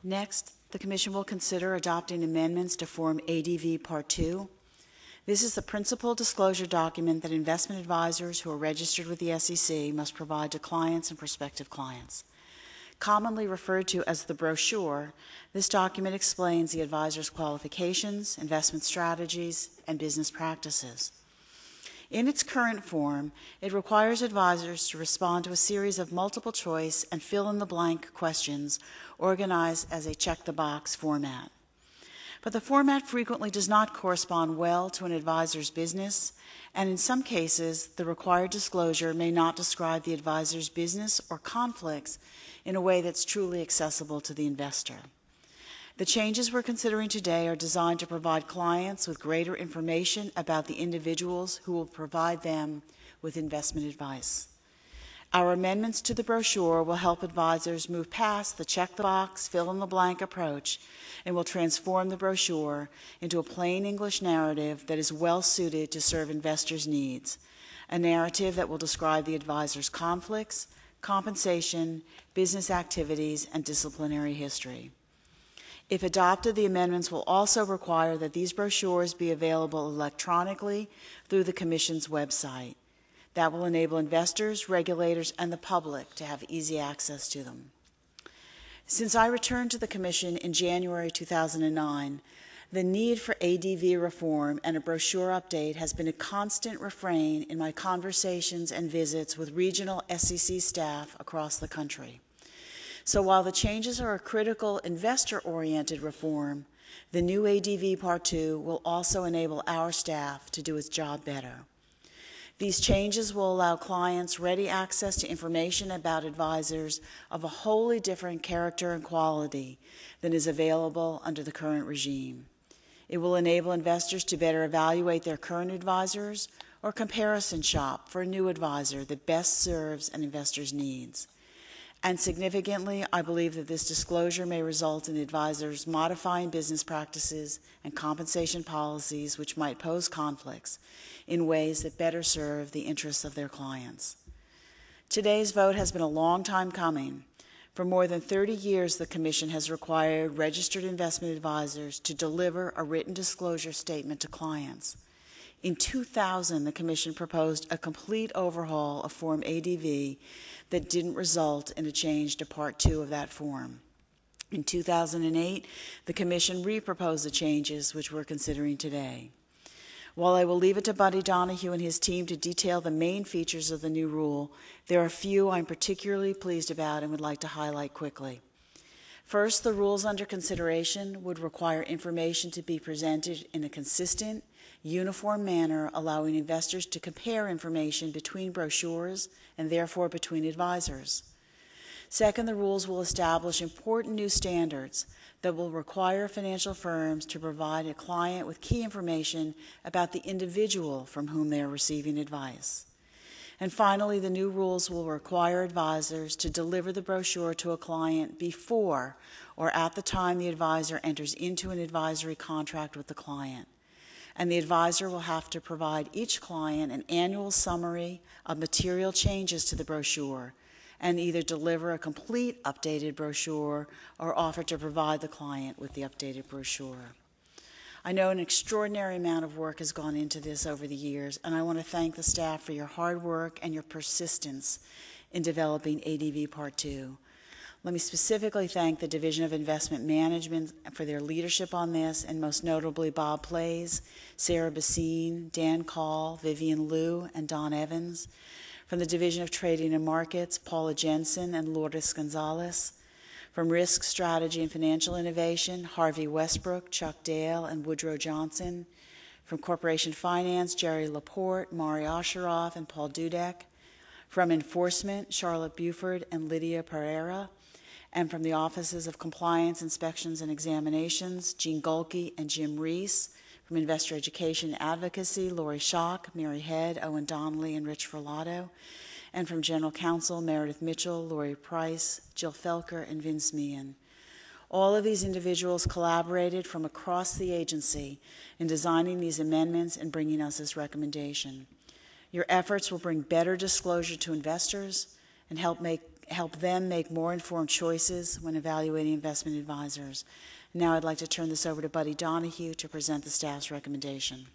Next, the Commission will consider adopting amendments to Form ADV Part 2. This is the principal disclosure document that investment advisors who are registered with the SEC must provide to clients and prospective clients. Commonly referred to as the brochure, this document explains the advisor's qualifications, investment strategies, and business practices. In its current form, it requires advisors to respond to a series of multiple choice and fill-in-the-blank questions organized as a check-the-box format. But the format frequently does not correspond well to an advisor's business, and in some cases, the required disclosure may not describe the advisor's business or conflicts in a way that's truly accessible to the investor. The changes we're considering today are designed to provide clients with greater information about the individuals who will provide them with investment advice. Our amendments to the brochure will help advisors move past the check-the-box, fill-in-the-blank approach and will transform the brochure into a plain English narrative that is well-suited to serve investors' needs, a narrative that will describe the advisor's conflicts, compensation, business activities, and disciplinary history. If adopted, the amendments will also require that these brochures be available electronically through the Commission's website. That will enable investors, regulators, and the public to have easy access to them. Since I returned to the Commission in January 2009, the need for ADV reform and a brochure update has been a constant refrain in my conversations and visits with regional SEC staff across the country. So while the changes are a critical investor-oriented reform, the new ADV Part 2 will also enable our staff to do its job better. These changes will allow clients ready access to information about advisors of a wholly different character and quality than is available under the current regime. It will enable investors to better evaluate their current advisors or comparison shop for a new advisor that best serves an investor's needs. And significantly, I believe that this disclosure may result in advisors modifying business practices and compensation policies which might pose conflicts in ways that better serve the interests of their clients. Today's vote has been a long time coming. For more than 30 years, the Commission has required registered investment advisors to deliver a written disclosure statement to clients. In 2000, the Commission proposed a complete overhaul of Form ADV that didn't result in a change to Part 2 of that form. In 2008, the Commission re-proposed the changes which we're considering today. While I will leave it to Buddy Donahue and his team to detail the main features of the new rule, there are a few I'm particularly pleased about and would like to highlight quickly. First, the rules under consideration would require information to be presented in a consistent, uniform manner, allowing investors to compare information between brochures and therefore between advisors. Second, the rules will establish important new standards that will require financial firms to provide a client with key information about the individual from whom they are receiving advice. And finally, the new rules will require advisors to deliver the brochure to a client before or at the time the advisor enters into an advisory contract with the client. And the advisor will have to provide each client an annual summary of material changes to the brochure and either deliver a complete updated brochure or offer to provide the client with the updated brochure. I know an extraordinary amount of work has gone into this over the years, and I want to thank the staff for your hard work and your persistence in developing ADV Part 2. Let me specifically thank the Division of Investment Management for their leadership on this, and most notably Bob Plays, Sarah Bassine, Dan Call, Vivian Liu, and Don Evans. From the Division of Trading and Markets, Paula Jensen and Lourdes Gonzalez. From Risk Strategy and Financial Innovation, Harvey Westbrook, Chuck Dale, and Woodrow Johnson. From Corporation Finance, Jerry Laporte, Mari Osheroff, and Paul Dudek. From Enforcement, Charlotte Buford and Lydia Pereira. And from the Offices of Compliance, Inspections, and Examinations, Gene Golke and Jim Reese. From Investor Education and Advocacy, Lori Schock, Mary Head, Owen Donnelly, and Rich Ferlato. And from General Counsel, Meredith Mitchell, Lori Price, Jill Felker, and Vince Meehan. All of these individuals collaborated from across the agency in designing these amendments and bringing us this recommendation. Your efforts will bring better disclosure to investors and help make help them make more informed choices when evaluating investment advisors. Now I'd like to turn this over to Buddy Donahue to present the staff's recommendation.